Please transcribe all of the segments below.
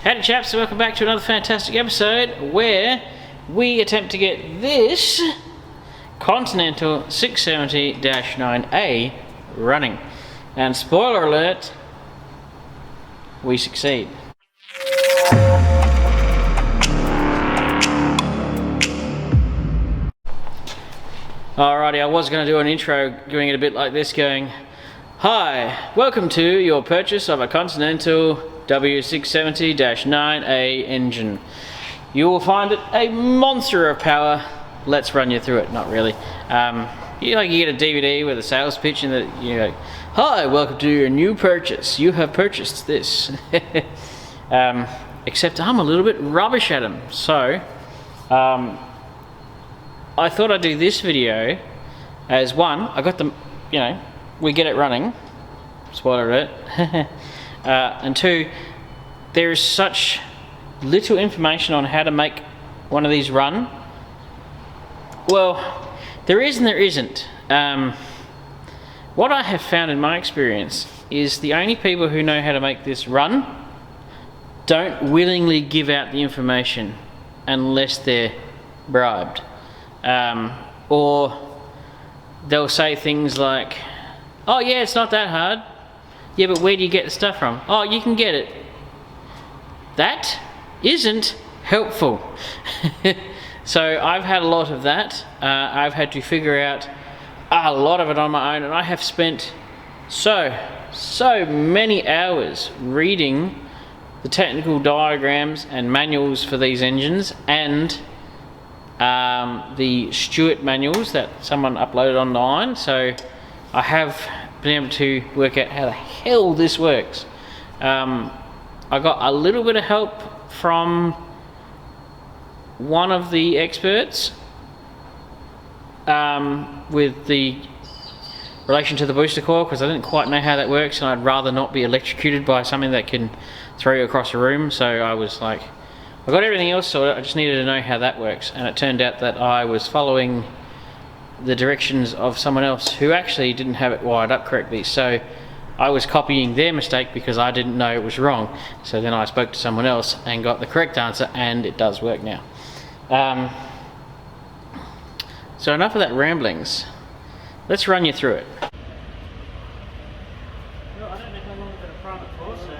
Howdy chaps, welcome back to another fantastic episode where we attempt to get this Continental 670-9A running. And spoiler alert, we succeed. Alrighty, I was going to do an intro doing it a bit like this, going, "Hi, welcome to your purchase of a Continental W-670-9A engine. You will find it a monster of power. Let's run you through it." Not really. You get a DVD with a sales pitch and that you go, "Hi, welcome to your new purchase. You have purchased this." Except I'm a little bit rubbish at them. So I thought I'd do this video as one, I got them, we get it running. Spoiler alert. And two, there is such little information on how to make one of these run. Well, there is and there isn't. What I have found in my experience is the only people who know how to make this run don't willingly give out the information unless they're bribed. Or they'll say things like, "Oh yeah, it's not that hard." "Yeah, but where do you get the stuff from?" "Oh, you can get it." That isn't helpful. So I've had a lot of that. I've had to figure out a lot of it on my own, and I have spent so many hours reading the technical diagrams and manuals for these engines, and the Stewart manuals that someone uploaded online. So I have been able to work out how the hell this works. I got a little bit of help from one of the experts with the relation to the booster coil, because I didn't quite know how that works, and I'd rather not be electrocuted by something that can throw you across a room. So I was like, I got everything else sorted, I just needed to know how that works. And it turned out that I was following the directions of someone else who actually didn't have it wired up correctly. So I was copying their mistake because I didn't know it was wrong. So then I spoke to someone else and got the correct answer, and it does work now. So enough of that ramblings. Let's run you through it. Well, I don't know how long I've got a private for, so...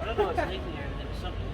I don't know what's leaking there, but there's something.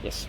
Yes.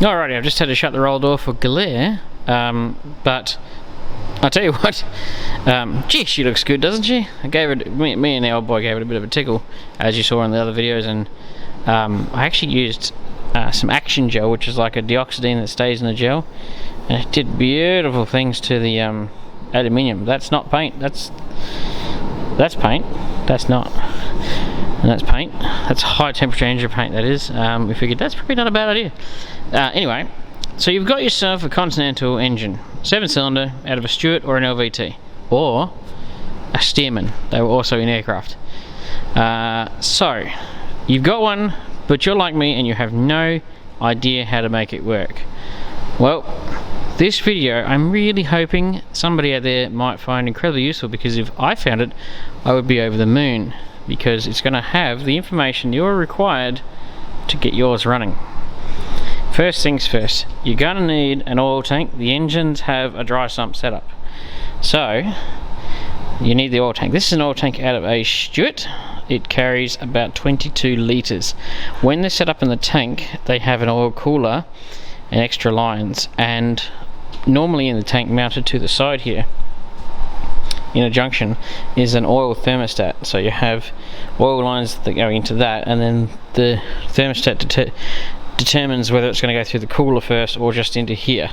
Alrighty, I've just had to shut the roll door for glare, but I'll tell you what, gee, she looks good, doesn't she? I gave it, me and the old boy gave it a bit of a tickle, as you saw in the other videos, and I actually used some action gel, which is like a dioxidine that stays in the gel, and it did beautiful things to the aluminium. That's not paint, that's paint, that's not. And that's paint. That's high temperature engine paint, that is. We figured that's probably not a bad idea. Anyway, so you've got yourself a Continental engine, 7-cylinder, out of a Stewart or an LVT, or a Stearman. They were also in aircraft. So you've got one, but you're like me and you have no idea how to make it work. Well, this video I'm really hoping somebody out there might find incredibly useful, because if I found it, I would be over the moon, because it's going to have the information you're required to get yours running. First things first, you're going to need an oil tank. The engines have a dry sump setup, so you need the oil tank. This is an oil tank out of a Stewart. It carries about 22 litres. When they're set up in the tank, they have an oil cooler and extra lines, and normally in the tank mounted to the side here in a junction is an oil thermostat. So you have oil lines that go into that, and then the thermostat determines whether it's going to go through the cooler first or just into here.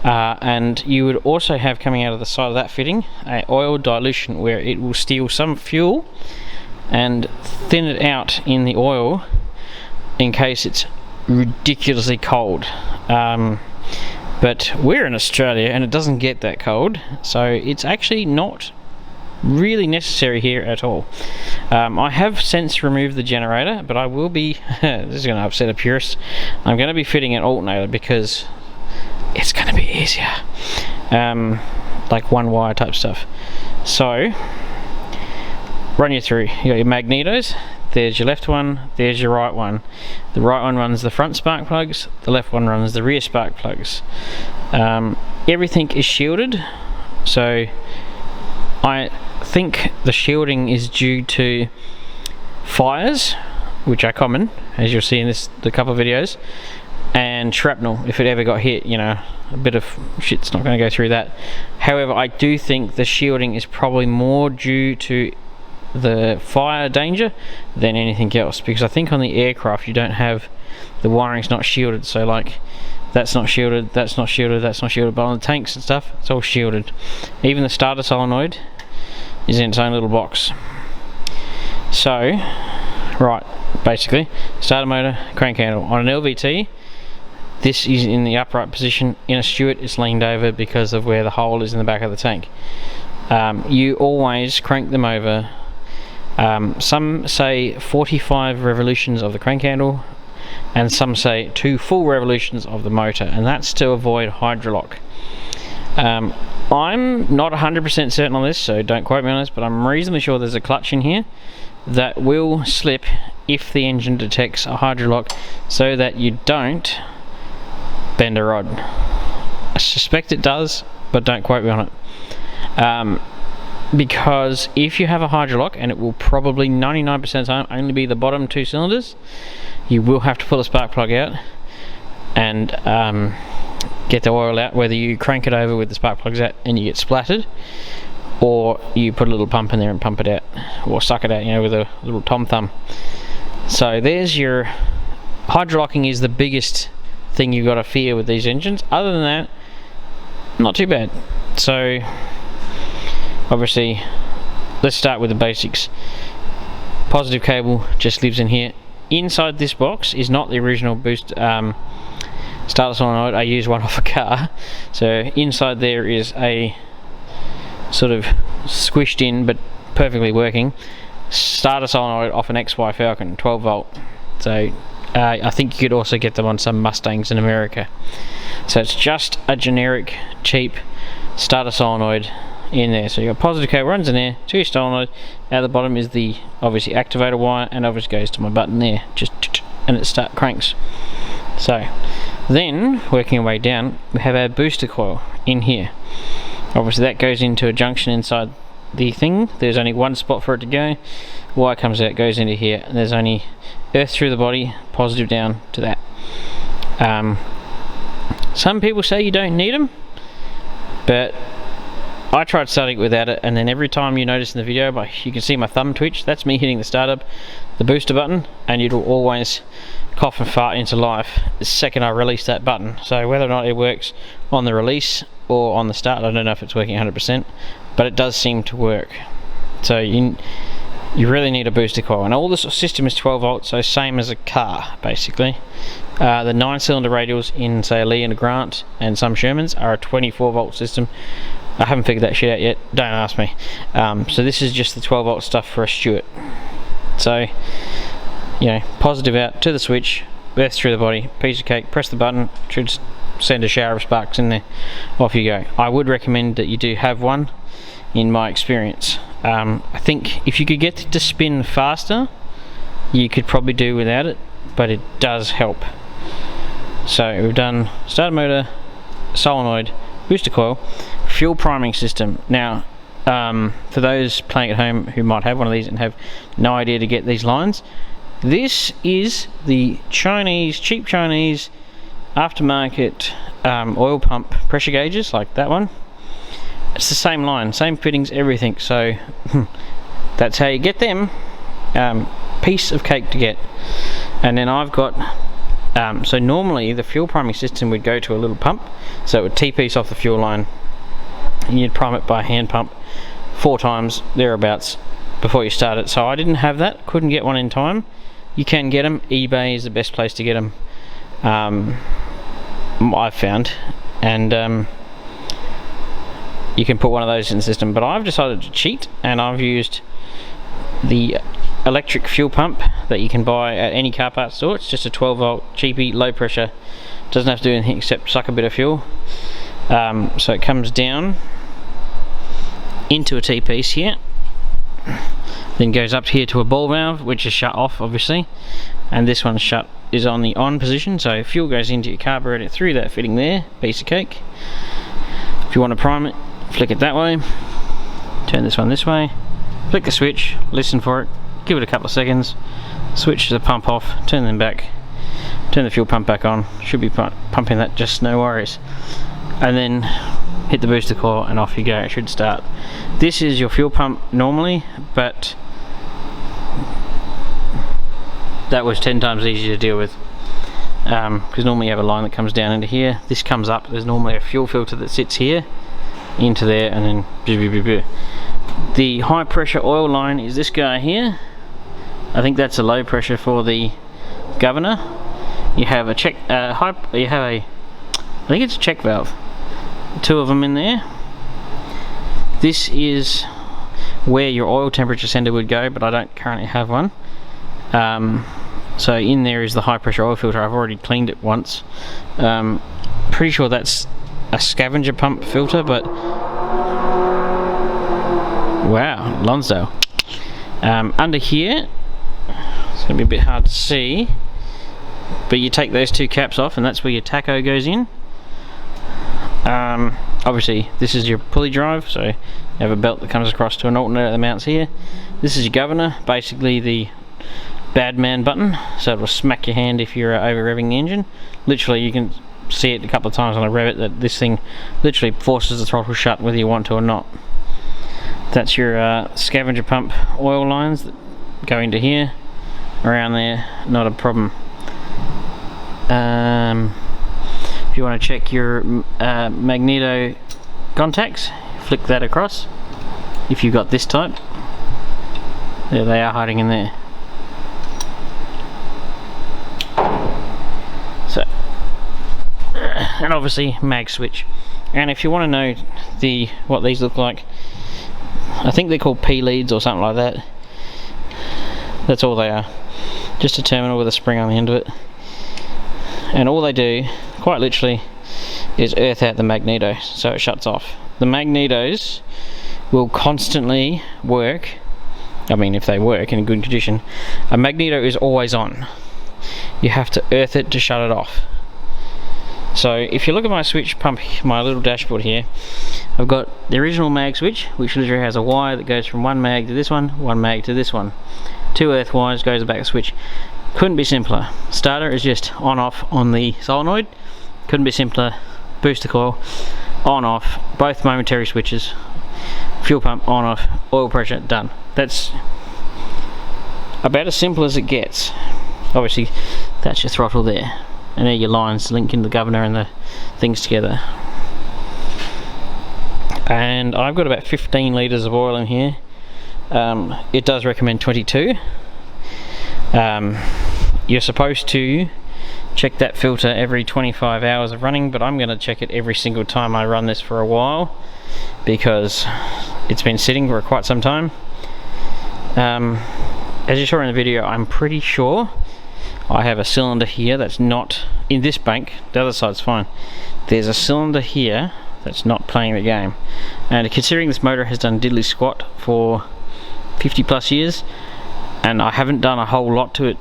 And you would also have, coming out of the side of that fitting, a oil dilution, where it will steal some fuel and thin it out in the oil in case it's ridiculously cold. But we're in Australia and it doesn't get that cold, so it's actually not really necessary here at all. I have since removed the generator, but I will be this is going to upset a purist, I'm going to be fitting an alternator because it's going to be easier, like one wire type stuff. So run you through. You got your magnetos. There's your left one, there's your right one. The right one runs the front spark plugs, the left one runs the rear spark plugs. Everything is shielded, so I think the shielding is due to fires, which are common, as you'll see in the couple of videos, and shrapnel. If it ever got hit, you know, a bit of shit's not going to go through that. However, I do think the shielding is probably more due to the fire danger than anything else, because I think on the aircraft you don't have, the wiring's not shielded, so like that's not shielded, that's not shielded, that's not shielded, but on the tanks and stuff it's all shielded. Even the starter solenoid is in its own little box. So right, basically starter motor, crank handle. On an LVT this is in the upright position. In a Stewart it's leaned over because of where the hole is in the back of the tank. You always crank them over. Some say 45 revolutions of the crank handle, and some say 2 full revolutions of the motor, and that's to avoid hydrolock. I'm not 100% certain on this, so don't quote me on this, but I'm reasonably sure there's a clutch in here that will slip if the engine detects a hydrolock, so that you don't bend a rod. I suspect it does, but don't quote me on it. Because if you have a hydrolock, and it will probably 99% of the time only be the bottom 2 cylinders, you will have to pull the spark plug out and get the oil out, whether you crank it over with the spark plugs out and you get splattered, or you put a little pump in there and pump it out, or suck it out, you know, with a little tom thumb. So there's your hydrolocking is the biggest thing you've got to fear with these engines. Other than that, not too bad. So obviously, let's start with the basics. Positive cable just lives in here. Inside this box is not the original boost starter solenoid. I used one off a car. So inside there is a sort of squished in but perfectly working starter solenoid off an XY Falcon, 12 volt. So I think you could also get them on some Mustangs in America. So it's just a generic cheap starter solenoid in there. So your positive cable runs in there to your solenoid. At the bottom is the obviously activator wire, and obviously goes to my button there, and it cranks. So then working our way down, we have our booster coil in here. Obviously that goes into a junction inside the thing. There's only one spot for it to go. Wire comes out, goes into here, and there's only earth through the body, positive down to that. Some people say you don't need them, but I tried starting it without it, and then every time you notice in the video, you can see my thumb twitch, that's me hitting the startup, the booster button, and it'll always cough and fart into life the second I release that button. So whether or not it works on the release or on the start, I don't know if it's working 100%, but it does seem to work. So you really need a booster coil, and all this system is 12 volts, so same as a car basically. The 9-cylinder radials in say a Lee and a Grant and some Shermans are a 24 volt system. I haven't figured that shit out yet, don't ask me. So this is just the 12 volt stuff for a Stewart. So, you know, positive out to the switch, burst through the body, piece of cake, press the button, should send a shower of sparks in there, off you go. I would recommend that you do have one, in my experience. I think if you could get it to spin faster, you could probably do without it, but it does help. So we've done starter motor, solenoid, booster coil, fuel priming system. Now for those playing at home who might have one of these and have no idea to get these lines, this is the Chinese, cheap Chinese aftermarket oil pump pressure gauges, like that one. It's the same line, same fittings, everything, so that's how you get them. Piece of cake to get. And then I've got so normally the fuel priming system would go to a little pump, so it would T-piece off the fuel line, and you'd prime it by hand pump 4 times thereabouts before you start it. So I didn't have that, couldn't get one in time. You can get them, eBay is the best place to get them, I've found, and you can put one of those in the system. But I've decided to cheat, and I've used the electric fuel pump that you can buy at any car parts store. It's just a 12 volt cheapy, low pressure, doesn't have to do anything except suck a bit of fuel. So it comes down into a T-piece here, then goes up here to a ball valve, which is shut off obviously, and this one's shut, is on the on position, so fuel goes into your carburetor through that fitting there, piece of cake. If you want to prime it, flick it that way, turn this one this way, flick the switch, listen for it, give it a couple of seconds, switch the pump off, turn them back, turn the fuel pump back on, should be pumping that, just no worries, and then hit the booster coil and off you go, it should start. This is your fuel pump normally, but that was 10 times easier to deal with, because normally you have a line that comes down into here, this comes up, there's normally a fuel filter that sits here into there, and then the high pressure oil line is this guy here. I think that's a low pressure for the governor. You have a check, I think it's a check valve, 2 of them in there. This is where your oil temperature sender would go, but I don't currently have one. So in there is the high pressure oil filter. I've already cleaned it once. Pretty sure that's a scavenger pump filter, but wow, Lonsdale. Under here, it's going to be a bit hard to see, but you take those 2 caps off and that's where your tacho goes in. Obviously this is your pulley drive, so you have a belt that comes across to an alternator that mounts here. This is your governor, basically the bad man button, so it will smack your hand if you're over revving the engine. Literally, you can see it a couple of times when I rev it, that this thing literally forces the throttle shut whether you want to or not. That's your scavenger pump oil lines that go into here, around there, not a problem. If you want to check your magneto contacts, flick that across. If you've got this type, there they are hiding in there. So, and obviously mag switch. And if you want to know what these look like, I think they're called P leads or something like that. That's all they are. Just a terminal with a spring on the end of it. And all they do, quite literally, is earth out the magneto, so it shuts off. The magnetos will constantly work. I mean, if they work in good condition, a magneto is always on. You have to earth it to shut it off. So if you look at my switch pump, my little dashboard here, I've got the original mag switch, which literally has a wire that goes from one mag to this one mag to this one. 2 earth wires goes back to the switch. Couldn't be simpler. Starter is just on off on the solenoid, couldn't be simpler. Booster coil, on off, both momentary switches, fuel pump on off, oil pressure done. That's about as simple as it gets. Obviously that's your throttle there, and there are your lines linking the governor and the things together. And I've got about 15 litres of oil in here. It does recommend 22. You're supposed to check that filter every 25 hours of running, but I'm going to check it every single time I run this for a while, because it's been sitting for quite some time. As you saw in the video, I'm pretty sure I have a cylinder here that's not in this bank. The other side's fine. There's a cylinder here that's not playing the game, and considering this motor has done diddly squat for 50 plus years and I haven't done a whole lot to it,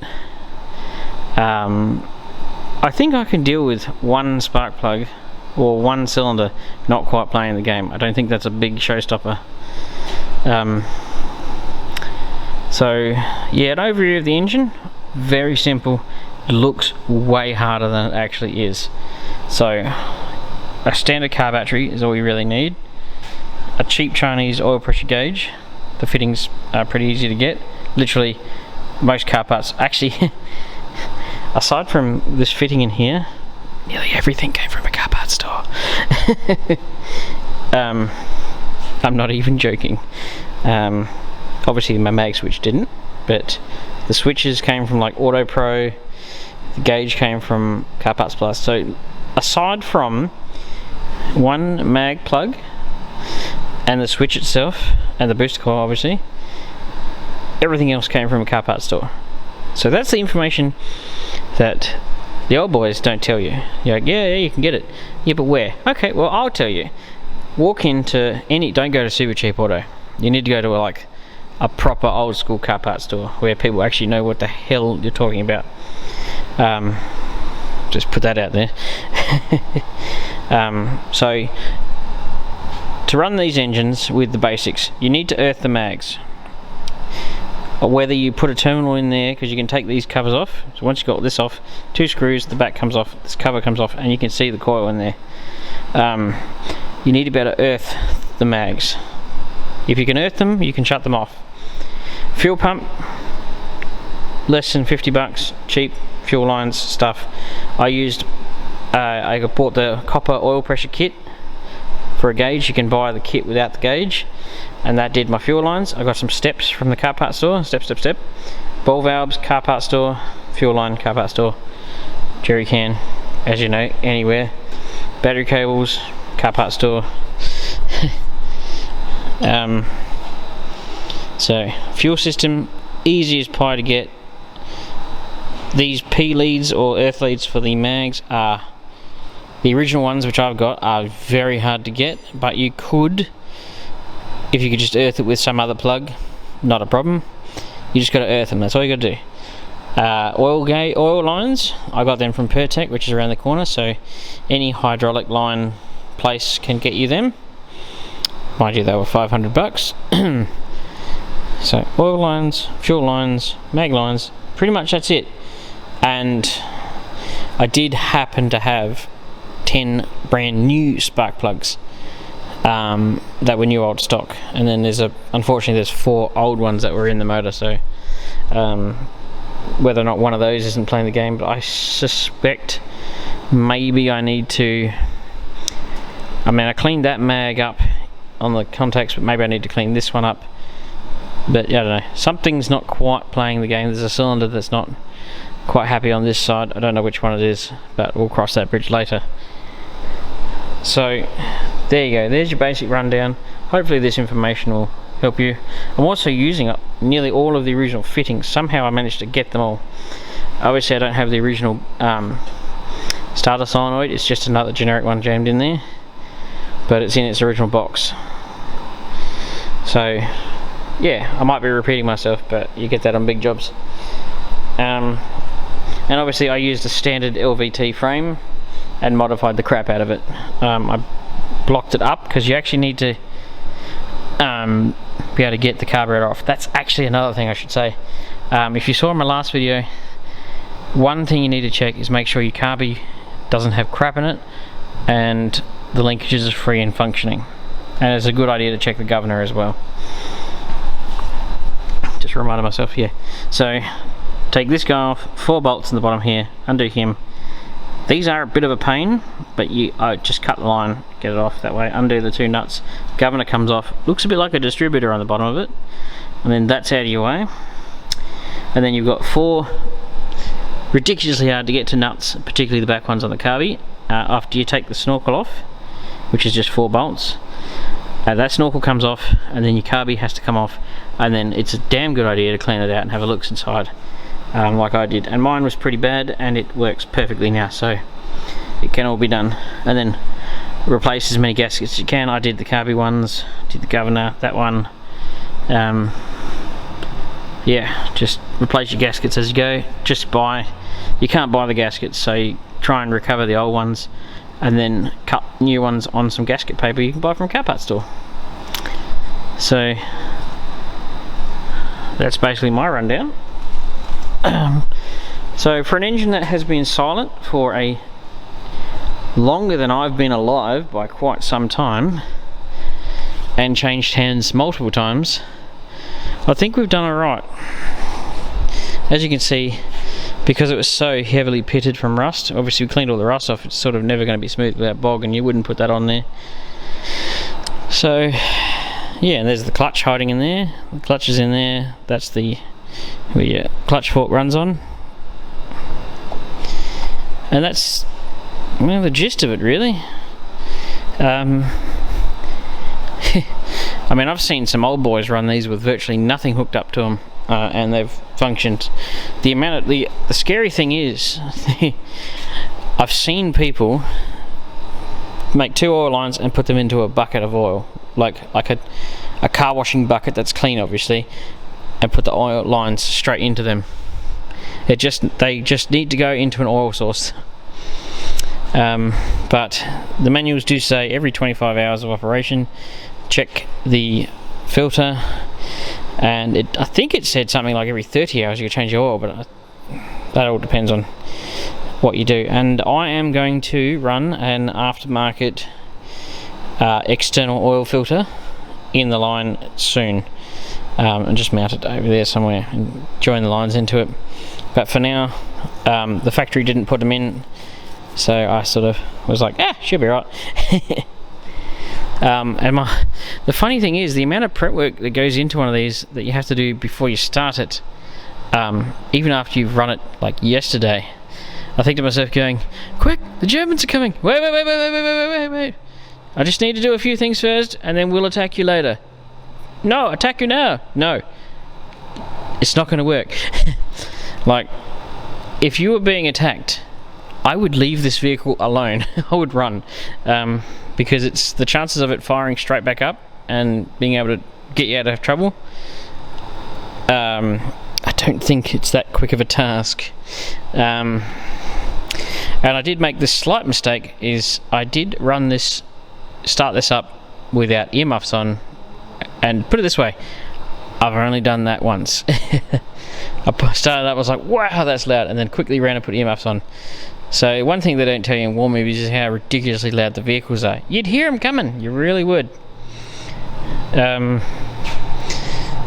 I think I can deal with one spark plug or one cylinder not quite playing the game. I don't think that's a big showstopper. So yeah, an overview of the engine, very simple. It looks way harder than it actually is. So a standard car battery is all you really need. A cheap Chinese oil pressure gauge. The fittings are pretty easy to get. Literally most car parts, actually aside from this fitting in here, nearly everything came from a car parts store. I'm not even joking. Obviously my mag switch didn't, but the switches came from like Auto Pro, the gauge came from Car Parts Plus. So aside from one mag plug and the switch itself and the booster coil, obviously everything else came from a car parts store. So that's the information that the old boys don't tell you. You're like, yeah, you can get it. Yeah, but where? Okay, well I'll tell you. Walk into any, don't go to Super Cheap Auto. You need to go to like a proper old school car parts store where people actually know what the hell you're talking about. Just put that out there. So to run these engines with the basics, you need to earth the mags. Or whether you put a terminal in there, because you can take these covers off. So once you've got this off, 2 screws, the back comes off, this cover comes off, and you can see the coil in there. You need to be able to earth the mags. If you can earth them, you can shut them off. Fuel pump, less than 50 bucks, cheap fuel lines stuff. I bought the copper oil pressure kit for a gauge. You can buy the kit without the gauge, and that did my fuel lines. I got some steps from the car parts store, step. Ball valves, car parts store, fuel line, car parts store, jerry can, as you know, anywhere. Battery cables, car parts store. So fuel system, easy as pie to get. These P leads or earth leads for the mags are the original ones, which I've got, are very hard to get, but you could, if you could just earth it with some other plug, not a problem. You just got to earth them, that's all you got to do. Oil lines, I got them from Pertec, which is around the corner, so any hydraulic line place can get you them. Mind you, they were 500 bucks. So oil lines, fuel lines, mag lines, pretty much that's it. And I did happen to have 10 brand new spark plugs that were new old stock, and then unfortunately there's 4 old ones that were in the motor. So whether or not one of those isn't playing the game, but I suspect maybe I need to, I cleaned that mag up on the contacts, but maybe I need to clean this one up. But yeah, I don't know, something's not quite playing the game. There's a cylinder that's not quite happy on this side. I don't know which one it is, but we'll cross that bridge later. So there you go, there's your basic rundown. Hopefully this information will help you. I'm also using up nearly all of the original fittings. Somehow I managed to get them all. Obviously I don't have the original starter solenoid, it's just another generic one jammed in there, but it's in its original box. So yeah, I might be repeating myself, but you get that on big jobs. And obviously I used a standard LVT frame and modified the crap out of it. I blocked it up because you actually need to be able to get the carburetor off. That's actually another thing I should say. If you saw in my last video, one thing you need to check is make sure your carby doesn't have crap in it, and the linkages are free and functioning. And it's a good idea to check the governor as well. Just reminded myself here. So take this guy off, 4 bolts in the bottom here, undo him. These are a bit of a pain, but I just cut the line, get it off that way, undo the 2 nuts, governor comes off, looks a bit like a distributor on the bottom of it, and then that's out of your way. And then you've got 4 ridiculously hard to get to nuts, particularly the back ones on the carby, after you take the snorkel off, which is just 4 bolts. That snorkel comes off, and then your carby has to come off, and then it's a damn good idea to clean it out and have a look inside, like I did. And mine was pretty bad, and it works perfectly now, so it can all be done. And then replace as many gaskets as you can. I did the carby ones, did the governor, that one. Yeah, just replace your gaskets as you go. You can't buy the gaskets, so you try and recover the old ones, and then cut new ones on some gasket paper you can buy from a car parts store. So that's basically my rundown. So for an engine that has been silent for a longer than I've been alive by quite some time, and changed hands multiple times, I think we've done alright. As you can see, because it was so heavily pitted from rust, obviously we cleaned all the rust off, it's sort of never going to be smooth without bog, and you wouldn't put that on there. So yeah, and there's the clutch hiding in there, the clutch is in there, that's the where your clutch fork runs on. And that's, well, the gist of it really. I mean, I've seen some old boys run these with virtually nothing hooked up to them, and they've functioned. The scary thing is, I've seen people make 2 oil lines and put them into a bucket of oil, like a car washing bucket that's clean, obviously, and put the oil lines straight into them. They just need to go into an oil source. But the manuals do say every 25 hours of operation, check the filter, and I think it said something like every 30 hours you change your oil, but that all depends on what you do. And I am going to run an aftermarket external oil filter in the line soon, and just mount it over there somewhere and join the lines into it. But for now, the factory didn't put them in, so I sort of was like, should be right. And the funny thing is, the amount of prep work that goes into one of these that you have to do before you start it, even after you've run it like yesterday, I think to myself going, quick, the Germans are coming, wait, I just need to do a few things first and then we'll attack you later. No, attack you now. No, it's not going to work. Like, if you were being attacked, I would leave this vehicle alone. I would run, because it's the chances of it firing straight back up and being able to get you out of trouble. I don't think it's that quick of a task. And I did make this slight mistake, is I did start this up without earmuffs on, and put it this way, I've only done that once. I started up, I was like, wow, that's loud, and then quickly ran and put earmuffs on. So one thing they don't tell you in war movies is how ridiculously loud the vehicles are. You'd hear them coming, you really would.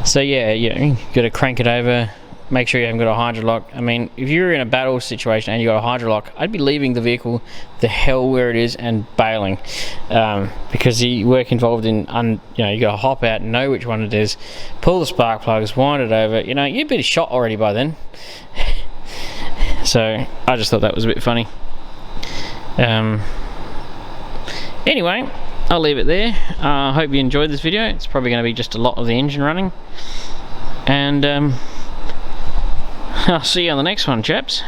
So yeah, you got to crank it over, make sure you haven't got a hydrolock. I mean, if you're in a battle situation and you got a hydrolock, I'd be leaving the vehicle the hell where it is and bailing, because the work involved in, you got to hop out, know which one it is, pull the spark plugs, wind it over. You'd be shot already by then. So I just thought that was a bit funny. Anyway, I'll leave it there. I hope you enjoyed this video. It's probably going to be just a lot of the engine running, and I'll see you on the next one, chaps.